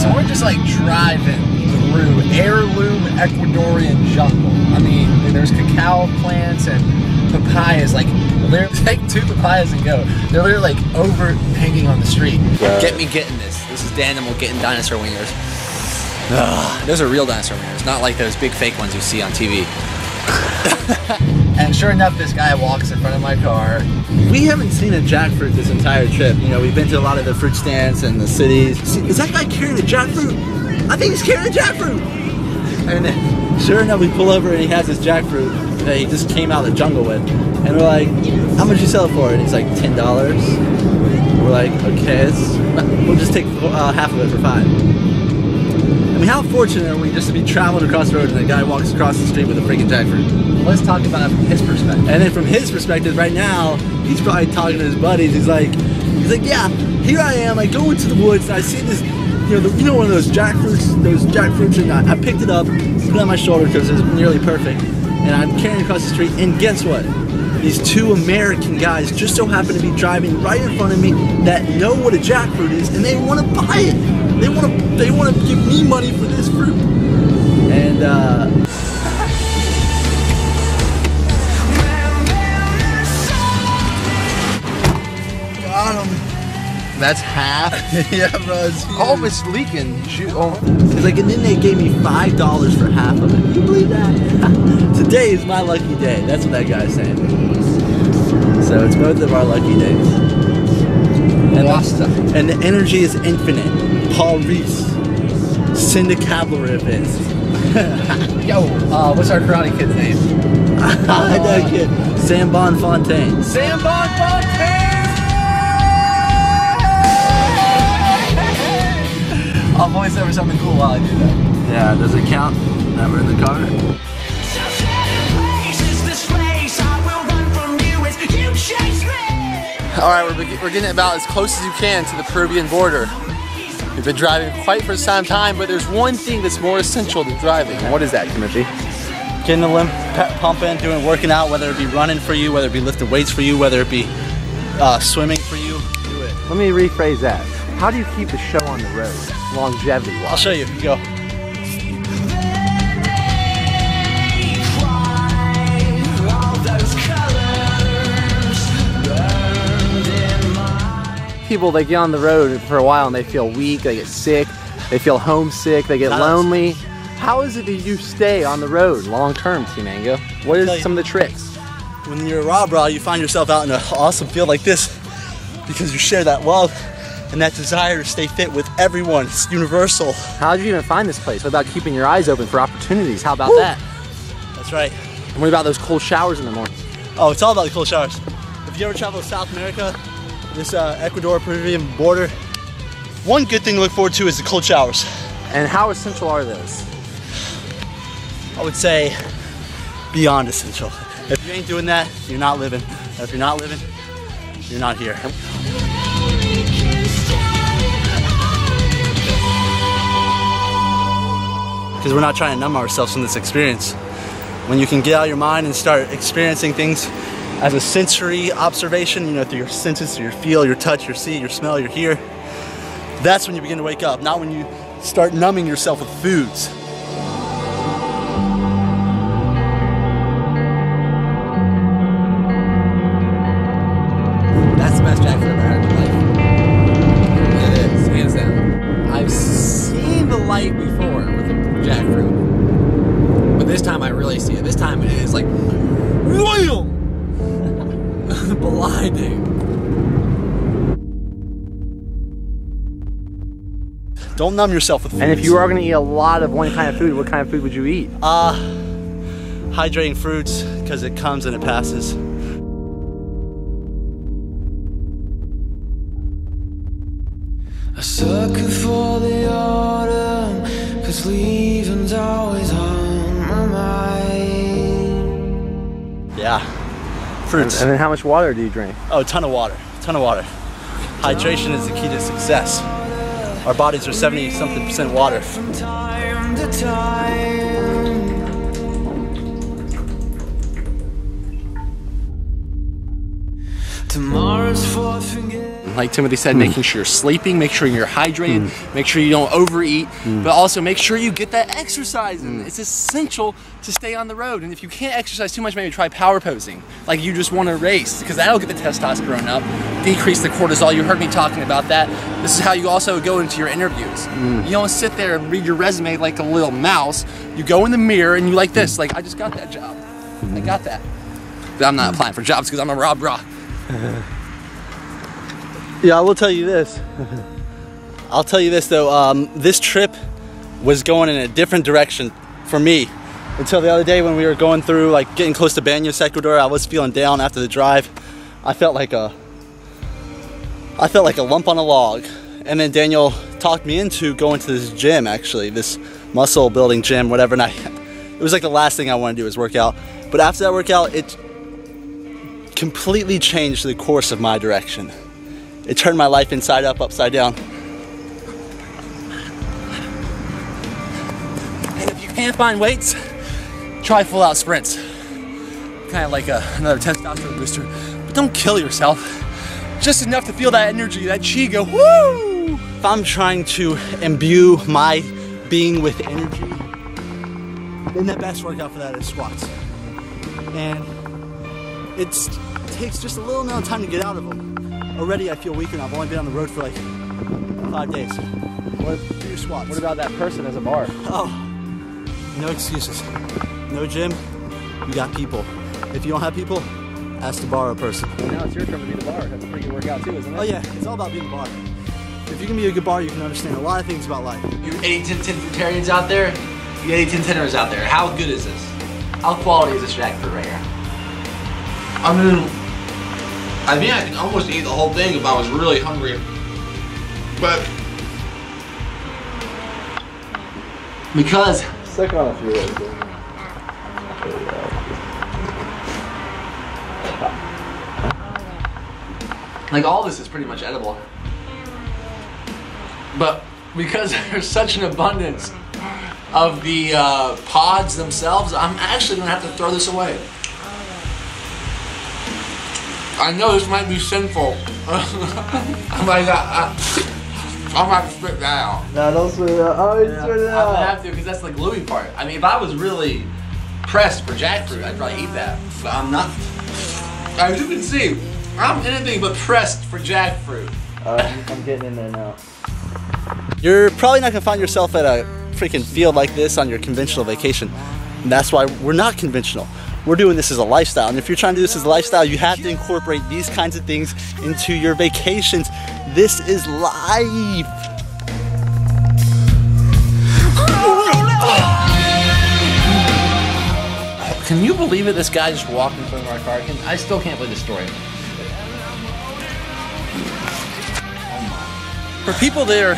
So we're just like driving through heirloom Ecuadorian jungle. I mean, there's cacao plants and papayas, like literally take 2 papayas and go. They're literally like overhanging on the street. Get me getting this. This is Danimal getting dinosaur wingers. Those are real dinosaur wingers, not like those big fake ones you see on TV. And sure enough, this guy walks in front of my car. We haven't seen a jackfruit this entire trip. You know, we've been to a lot of the fruit stands and the cities. Is that guy carrying a jackfruit? I think he's carrying a jackfruit. And then, sure enough, we pull over and he has this jackfruit that he just came out of the jungle with. And we're like, how much you sell it for? And he's like, $10. We're like, okay, we'll just take half of it for $5. I mean, how fortunate are we just to be traveling across the road and the guy walks across the street with a freaking jackfruit? Let's talk about it from his perspective. And then from his perspective, right now, he's probably talking to his buddies. He's like, yeah, here I am. I go into the woods and I see this, you know, one of those jackfruits, and I picked it up, put it on my shoulder because it was nearly perfect. And I'm carrying it across the street, and guess what? These 2 American guys just so happen to be driving right in front of me that know what a jackfruit is, and they want to buy it. They want to give me money for this fruit. And got him. That's half? Yeah, bro. Oh, it's leaking. Shoot. Oh. It's like, and then they gave me $5 for half of it. Can you believe that? Today is my lucky day. That's what that guy's saying. So it's both of our lucky days. And the energy is infinite. Paul Reese. Send a cavalry events. Yo, what's our karate kid's name? I know, kid. Sam Bonfontaine. Sam Bonfontaine! I'll voice over something cool while I do that. Yeah, does it count that we're in the car? Alright, we're getting about as close as you can to the Peruvian border. We've been driving quite for some time, but there's one thing that's more essential than driving. What is that, Timothy? Getting the limb pumping, working out, whether it be running for you, whether it be lifting weights for you, whether it be swimming for you, do it. Let me rephrase that. How do you keep the show on the road, longevity-wise? I'll show you. Go. People, they get on the road for a while and they feel weak, they get sick, they feel homesick, they get lonely. How is it that you stay on the road long-term, T-Mango? What is some of the tricks? When you're a RawBrah, you find yourself out in an awesome field like this because you share that love and that desire to stay fit with everyone. It's universal. How did you even find this place? What about keeping your eyes open for opportunities? How about that? That's right. And what about those cold showers in the morning? Oh, it's all about the cold showers. If you ever travel to South America, this Ecuador-Peruvian border, one good thing to look forward to is the cold showers. And how essential are those? I would say beyond essential. If you ain't doing that, you're not living. If you're not living, you're not here. Because we're not trying to numb ourselves from this experience. When you can get out of your mind and start experiencing things as a sensory observation, you know, through your senses, through your feel, your touch, your see, your smell, your hear, that's when you begin to wake up, not when you start numbing yourself with foods. That's the best jackfruit I've ever had in my life. It is, hands down. I've seen the light before with the jackfruit, but this time I really see it. This time it is like, wham! Blinding. Don't numb yourself with food. And if you are going to eat a lot of one kind of food, what kind of food would you eat? Hydrating fruits, because it comes and it passes. A sucker for the autumn, 'cause leaving's always on my mind. Yeah, fruits. And then how much water do you drink? Oh, a ton of water, a ton of water. Hydration is the key to success. Our bodies are 70-something% water. From time to time. Tomorrow's for forget. Like Timothy said, making sure you're sleeping, make sure you're hydrated, make sure you don't overeat, but also make sure you get that exercise in. It's essential to stay on the road. And if you can't exercise too much, maybe try power posing. Like you just want to race, because that'll get the testosterone up, decrease the cortisol. You heard me talking about that. This is how you also go into your interviews. You don't sit there and read your resume like a little mouse. You go in the mirror and you like this, like, I just got that job. I got that. But I'm not applying for jobs because I'm a RawBrah. Yeah, I will tell you this. I'll tell you this though, this trip was going in a different direction for me until the other day when we were going through, like getting close to Baños, Ecuador. I was feeling down after the drive. I felt like a lump on a log. And then Daniel talked me into going to this gym, actually, this muscle building gym, whatever. And it was like the last thing I wanted to do was work out. But after that workout, it completely changed the course of my direction. It turned my life inside up, upside down. And if you can't find weights, try full out sprints. Kind of like another testosterone booster. But don't kill yourself. Just enough to feel that energy, that chi go, woo! If I'm trying to imbue my being with energy, then the best workout for that is squats. And it takes just a little amount of time to get out of them. Already I feel weaker now. I've only been on the road for like 5 days. What do your squats? What about that person as a bar? Oh, no excuses. No gym, you got people. If you don't have people, ask to borrow a person. Well, now it's your turn to be the bar. That's a pretty good workout too, isn't it? Oh yeah, it's all about being a bar. If you can be a good bar, you can understand a lot of things about life. You 80-10 fruitarians out there, you 80-10-10ers out there, how good is this? How quality is this jackfruit right here? I mean I can almost eat the whole thing if I was really hungry. But Because Suck on a few right there. like all this is pretty much edible. But because there's such an abundance of the pods themselves, I'm actually gonna have to throw this away. I know this might be sinful. I'm gonna have to spit that out. No, don't spit it out. Oh, you spit it I'm out. gonna have to, because that's the gluey part. I mean, if I was really pressed for jackfruit, I'd probably eat that. But I'm not. As you can see, I'm anything but pressed for jackfruit. I'm getting in there now. You're probably not gonna find yourself at a freaking field like this on your conventional vacation. And that's why we're not conventional. We're doing this as a lifestyle. And if you're trying to do this as a lifestyle, you have to incorporate these kinds of things into your vacations. This is life. Can you believe it? This guy just walked in front of our car. I still can't believe this story. For people that are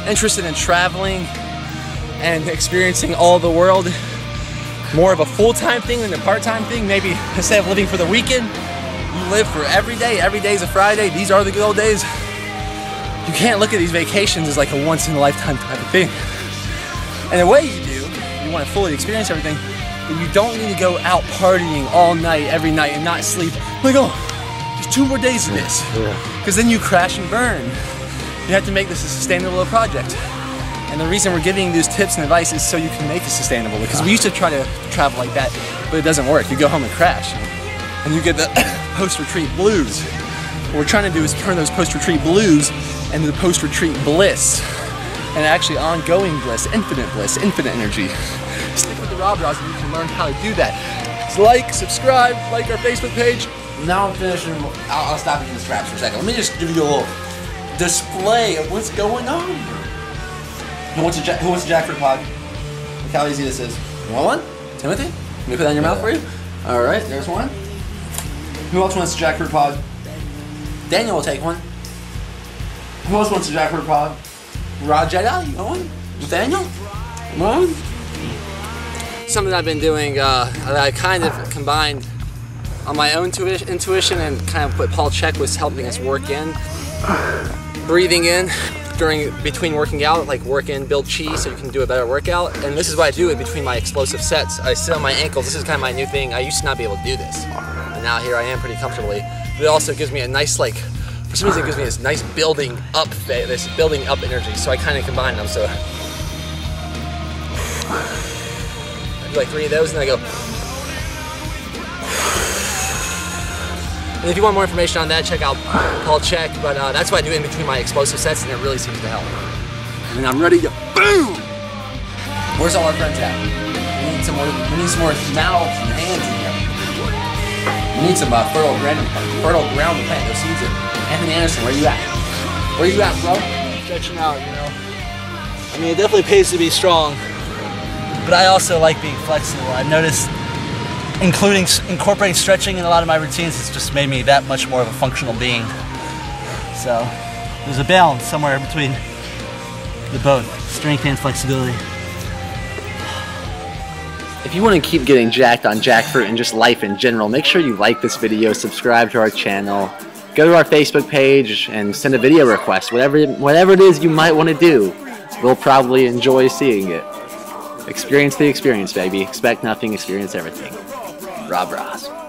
interested in traveling and experiencing all the world, more of a full-time thing than a part-time thing, maybe instead of living for the weekend, you live for every day. Every day is a Friday. These are the good old days. You can't look at these vacations as like a once-in-a-lifetime type of thing. And the way you do, you want to fully experience everything, but you don't need to go out partying all night, every night, and not sleep. Like, oh, there's 2 more days of this. Because then you crash and burn. You have to make this a sustainable project. And the reason we're giving you these tips and advice is so you can make it sustainable. Because we used to try to travel like that, but it doesn't work. You go home and crash. And you get the post-retreat blues. What we're trying to do is turn those post-retreat blues into the post-retreat bliss. And actually ongoing bliss, infinite energy. Stick with the RawBrahs and you can learn how to do that. So like, subscribe, like our Facebook page. Now I'm finishing. I'll stop eating the scraps for a second. Let me just give you a little display of what's going on here. Who wants a jackfruit pod? Look how easy this is. You want one? Timothy? Let me put that in your mouth for you? Alright, there's one. Who else wants a jackfruit pod? Daniel will take one. Who else wants a jackfruit pod? Gyder, you want one? Nathaniel? One? Something I've been doing that I kind of combined on my own intuition and kind of what Paul Check was helping us work in. Breathing in between working out, like work in, build chi so you can do a better workout. And this is what I do in between my explosive sets. I sit on my ankles. This is kind of my new thing. I used to not be able to do this. And now here I am pretty comfortably. but it also gives me a nice, like, for some reason it gives me this nice building up energy. So I kind of combine them. So I do like 3 of those, and then I go. And if you want more information on that, check out Paul Check. But that's what I do in between my explosive sets, and it really seems to help. And I'm ready to boom! Where's all our friends at? We need some more mouths and hands in here. We need some fertile ground to plant those seeds in. Anthony Anderson, where you at? Where you at, bro? Stretching out, you know. I mean, it definitely pays to be strong, but I also like being flexible. I've noticed incorporating stretching in a lot of my routines has just made me that much more of a functional being. So there's a balance somewhere between the both, strength and flexibility. If you want to keep getting jacked on jackfruit and just life in general, make sure you like this video, subscribe to our channel, go to our Facebook page and send a video request. Whatever it is you might want to do, we'll probably enjoy seeing it. Experience the experience, baby. Expect nothing, experience everything. RawBrahs.